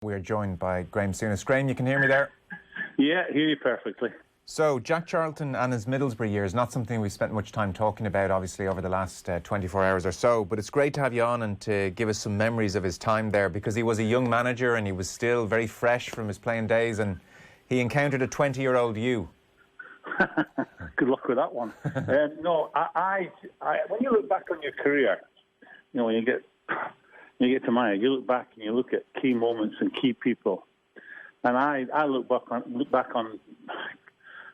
We're joined by Graeme Souness. Graeme, you can hear me there? Yeah, I hear you perfectly. So, Jack Charlton and his Middlesbrough years, not something we've spent much time talking about, obviously, over the last 24 hours or so, but it's great to have you on and to give us some memories of his time there, because he was a young manager and he was still very fresh from his playing days, and he encountered a 20-year-old you. Good luck with that one. No, when you look back on your career, you know, when you get to my age, you look back and you look at key moments and key people. And I look back on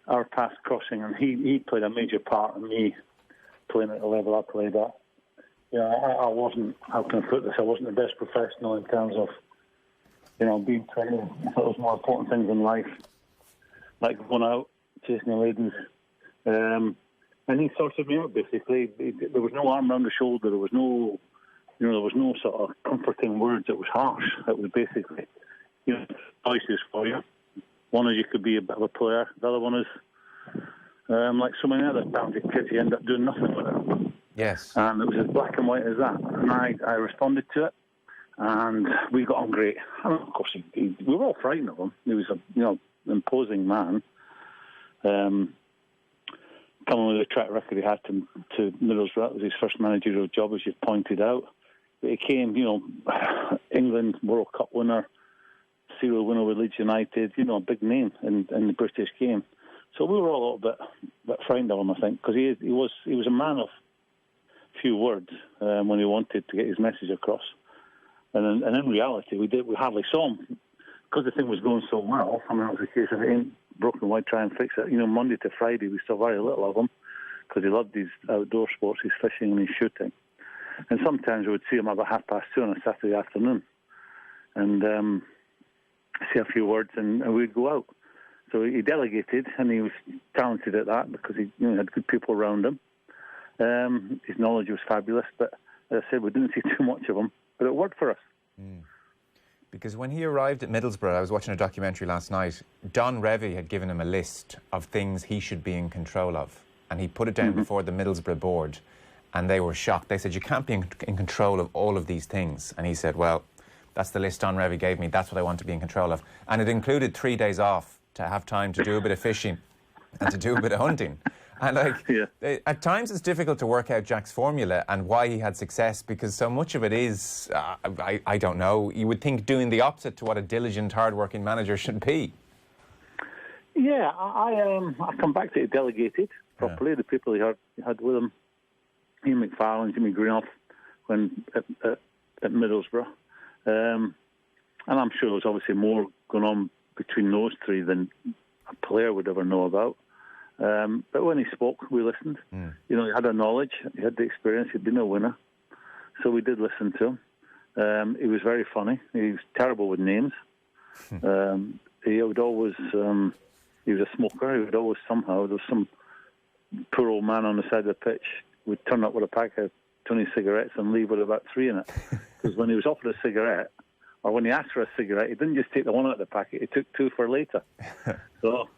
our paths crossing, and he played a major part in me playing at the level I played at. You know, I wasn't, how can I put this, I wasn't the best professional in terms of, you know, being 20. I thought there was more important things in life, like going out, chasing the ladies. And he sorted me out, basically. There was no arm around the shoulder, there was no, you know, there was no sort of comforting words. It was harsh. It was basically, you know, choices for you. One is you could be a bit of a player. The other one is, like so many other talented kids, you end up doing nothing with it. Yes. And it was as black and white as that. And I responded to it, and we got on great. And of course, we were all frightened of him. He was a, you know, imposing man. Coming with the track record he had to Middlesbrough, that was his first managerial job, as you've pointed out. But he came, you know, England World Cup winner, serial winner with Leeds United, you know, a big name in the British game. So we were all a little bit frightened of him, I think, because he was a man of few words when he wanted to get his message across. And in reality, we hardly saw him because the thing was going so well. I mean, it was a case of it ain't broken, why try and fix it? You know, Monday to Friday, we saw very little of him because he loved his outdoor sports, his fishing and his shooting. And sometimes we would see him about 2:30 on a Saturday afternoon and say a few words and we'd go out. So he delegated, and he was talented at that because he, you know, had good people around him. His knowledge was fabulous, but as I said, we didn't see too much of him, but it worked for us. Mm. Because when he arrived at Middlesbrough, I was watching a documentary last night, Don Revie had given him a list of things he should be in control of, and he put it down before the Middlesbrough board, and they were shocked. They said, you can't be in control of all of these things. And he said, well, that's the list Don Revie gave me, that's what I want to be in control of. And it included 3 days off to have time to do a bit of fishing and to do a bit of hunting. And at times it's difficult to work out Jack's formula and why he had success, because so much of it is, I don't know, you would think doing the opposite to what a diligent, hard-working manager should be. Yeah, I come back to it, delegated properly. The people he had with him, Ian McFarlane, Jimmy Greenough, when at Middlesbrough. And I'm sure there's obviously more going on between those three than a player would ever know about. But when he spoke, we listened. You know, he had a knowledge, he had the experience, he'd been a winner. So we did listen to him. He was very funny. He was terrible with names. He would always, he was a smoker. He would always somehow, there was some poor old man on the side of the pitch would turn up with a pack of 20 cigarettes and leave with about 3 in it. Because when he was offered a cigarette, or when he asked for a cigarette, he didn't just take the one out of the packet, he took 2 for later. So,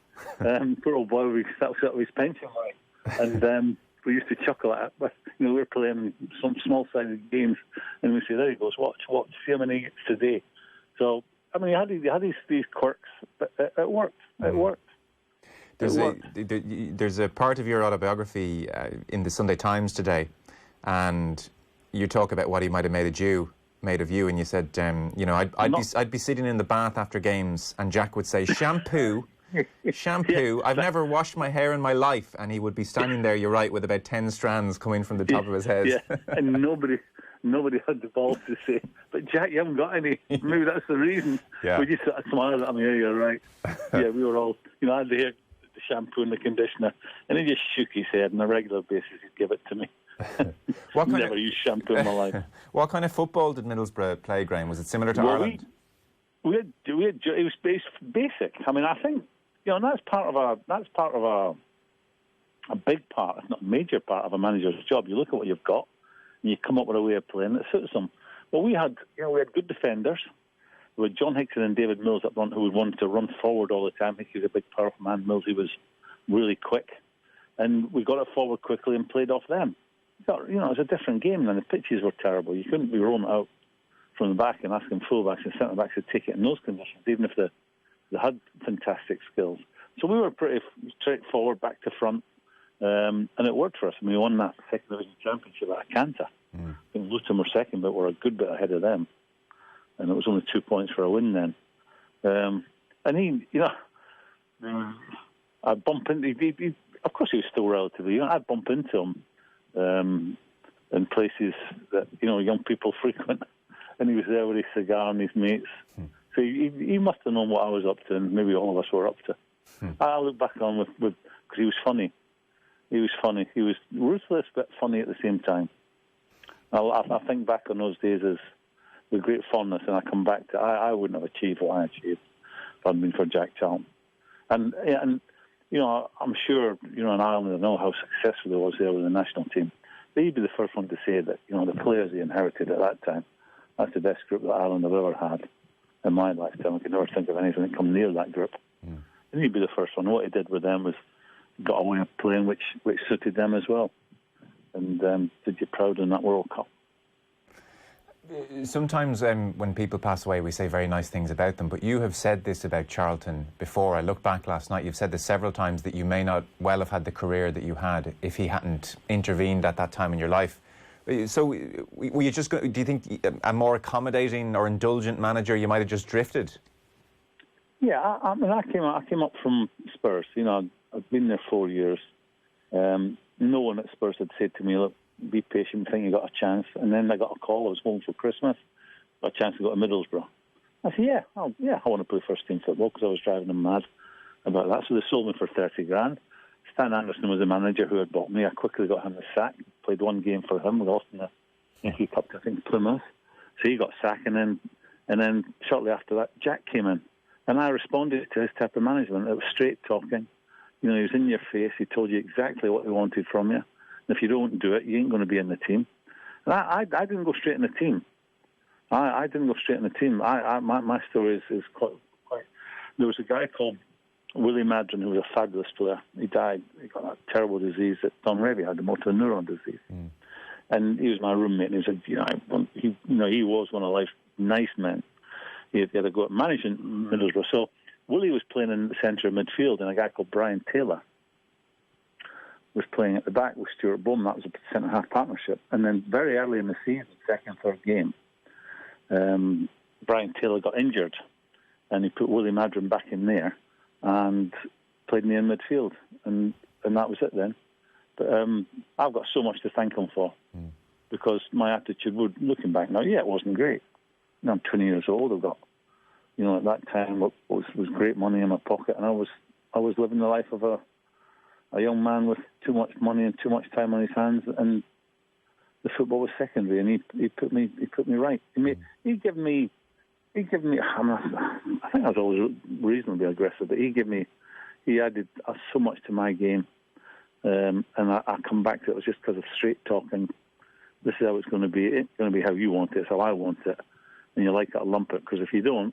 poor old boy, that was his pension money. And we used to chuckle at it. But, you know, we were playing some small-sided games, and we say, there he goes, watch, see how many he gets today. So, I mean, he had these quirks, but it worked. It worked. There's a part of your autobiography in the Sunday Times today, and you talk about what he might have made of you, and you said, you know, I'd be sitting in the bath after games, and Jack would say, shampoo, shampoo. I've never washed my hair in my life, and he would be standing there. You're right, with about 10 strands coming from the top of his head. Yeah, and nobody had the balls to say, but Jack, you haven't got any. Maybe that's the reason. Yeah. We just sort of smiled at him. Yeah, you're right. Yeah, we were all, you know, I had the shampoo and the conditioner, and he just shook his head on a regular basis. He'd give it to me. Never used shampoo in my life. What kind of football did Middlesbrough play, Graeme? Was it similar to Ireland? We had, it was basic. I mean, I think, you know, and that's part of a big part, if not a major part of a manager's job. You look at what you've got, and you come up with a way of playing that suits them. Well, we had good defenders. We had John Hickson and David Mills up front, who would want to run forward all the time. Hickey was a big, powerful man. Mills, he was really quick. And we got it forward quickly and played off them. You know, it was a different game then. The pitches were terrible. You couldn't be rolling out from the back and asking full-backs and centre-backs to take it in those conditions, even if they had fantastic skills. So we were pretty straightforward, back to front, and it worked for us. And we won that second division championship at a canter. I think Luton were second, but we're a good bit ahead of them. And it was only 2 points for a win then. And he, I'd bump into him. Of course, he was still relatively young. I'd bump into him in places that, young people frequent. And he was there with his cigar and his mates. So he must have known what I was up to, and maybe all of us were up to. I look back on with because he was funny. He was funny. He was ruthless but funny at the same time. I think back on those days with great fondness, and I come back to I wouldn't have achieved what I achieved if it hadn't been for Jack Charlton. And I'm sure in Ireland I know how successful he was there with the national team. But he'd be the first one to say that the players he inherited at that time, that's the best group that Ireland have ever had in my lifetime. I could never think of anything that come near that group. And he'd be the first one. What he did with them was got a way of playing which suited them as well, and did you proud in that World Cup. Sometimes when people pass away, we say very nice things about them, but you have said this about Charlton before. I look back last night, you've said this several times, that you may not well have had the career that you had if he hadn't intervened at that time in your life. So were you just, do you think a more accommodating or indulgent manager, you might have just drifted? Yeah, I mean, I came up from Spurs. I've been there 4 years. No one at Spurs had said to me, look, be patient, think you got a chance. And then I got a call. I was home for Christmas. Got a chance to go to Middlesbrough. I said, I want to play first-team football, because I was driving them mad about that. So they sold me for 30 grand. Stan Anderson was the manager who had bought me. I quickly got him the sack. Played one game for him. We lost in the FA Cup to, I think, Plymouth. So he got sacked. And then shortly after that, Jack came in. And I responded to his type of management. It was straight talking. He was in your face. He told you exactly what he wanted from you. And if you don't do it, you ain't going to be in the team. And I didn't go straight in the team. I didn't go straight in the team. My story is quite. There was a guy called Willie Madron who was a fabulous player. He died. He got a terrible disease that Don Revie had, the motor neuron disease. And he was my roommate. And he was one of life's nice men. He had a go at managing Middlesbrough. So Willie was playing in the centre of midfield, and a guy called Brian Taylor was playing at the back with Stuart Bowman. That was a centre-half partnership. And then very early in the season, second, third game, Brian Taylor got injured, and he put Willie Madron back in there and played me in midfield. And that was it then. But I've got so much to thank him for, because my attitude looking back now, it wasn't great. I'm 20 years old. I've got, at that time, what was great money in my pocket, and I was living the life of a young man with too much money and too much time on his hands, and the football was secondary, and he put me right. He gave me. I think I was always reasonably aggressive, but he added so much to my game, and I come back to it. It was just because of straight talking. This is how it's going to be. It's going to be how you want it. It's how I want it, and you like that, lump it. Because if you don't,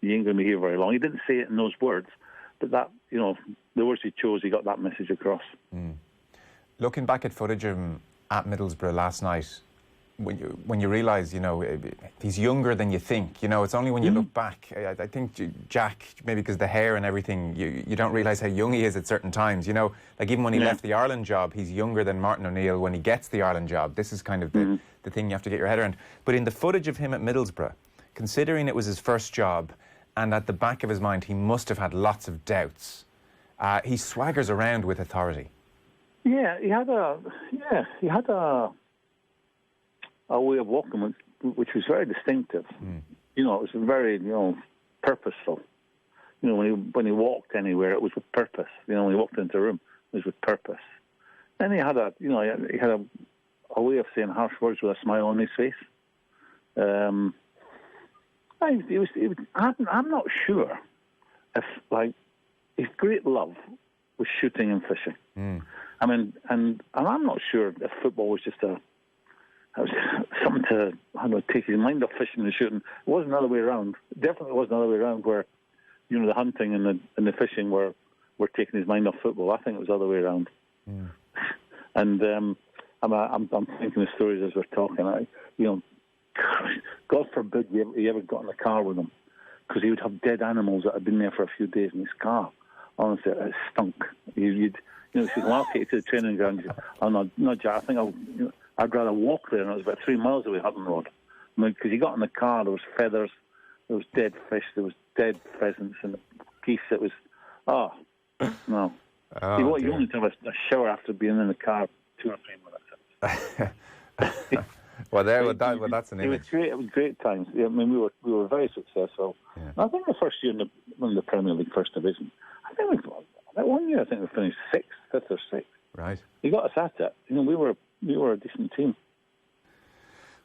you ain't going to be here very long. He didn't say it in those words, but that, the words he chose, he got that message across. Looking back at footage of him at Middlesbrough last night, when you realise, he's younger than you think. It's only when you look back. I think Jack, maybe because the hair and everything, you don't realise how young he is at certain times. Like even when he left the Ireland job, he's younger than Martin O'Neill when he gets the Ireland job. This is kind of the thing you have to get your head around. But in the footage of him at Middlesbrough, considering it was his first job, and at the back of his mind he must have had lots of doubts, he swaggers around with authority. Yeah, he had a way of walking which was very distinctive. It was very, purposeful. When he walked anywhere, it was with purpose. When he walked into a room, it was with purpose. And he had a way of saying harsh words with a smile on his face. I'm not sure if, his great love was shooting and fishing. I mean, and I'm not sure if football was just something to, take his mind off fishing and shooting. It wasn't the other way around. It definitely wasn't the other way around, where, the hunting and the fishing were taking his mind off football. I think it was the other way around. And I'm thinking of stories as we're talking. God forbid he ever got in the car with him, because he would have dead animals that had been there for a few days in his car. Honestly, it stunk. You'd say, well, I'll take you to the training ground. Said, oh, no, Jack, I think I'd rather walk there, and it was about 3 miles away, Hutton Road. I mean, because he got in the car, there was feathers, there was dead fish, there was dead pheasants and geese. It was, no. You only have a shower after being in the car 2 or 3 minutes. That's an image. It was great times. I mean, we were very successful. Yeah. I think the first year in the Premier League First Division, that 1 year I think we finished 5th or 6th. Right. He got us at it. We were a decent team.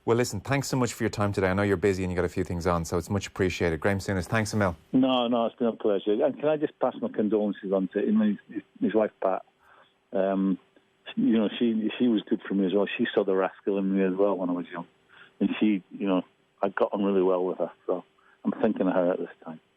Well, listen, thanks so much for your time today. I know you're busy and you got a few things on, so it's much appreciated. Graeme Souness, thanks a mil. No, it's been a pleasure. And can I just pass my condolences on to him, his wife Pat? She was good for me as well. She saw the rascal in me as well when I was young, and I got on really well with her. So I'm thinking of her at this time.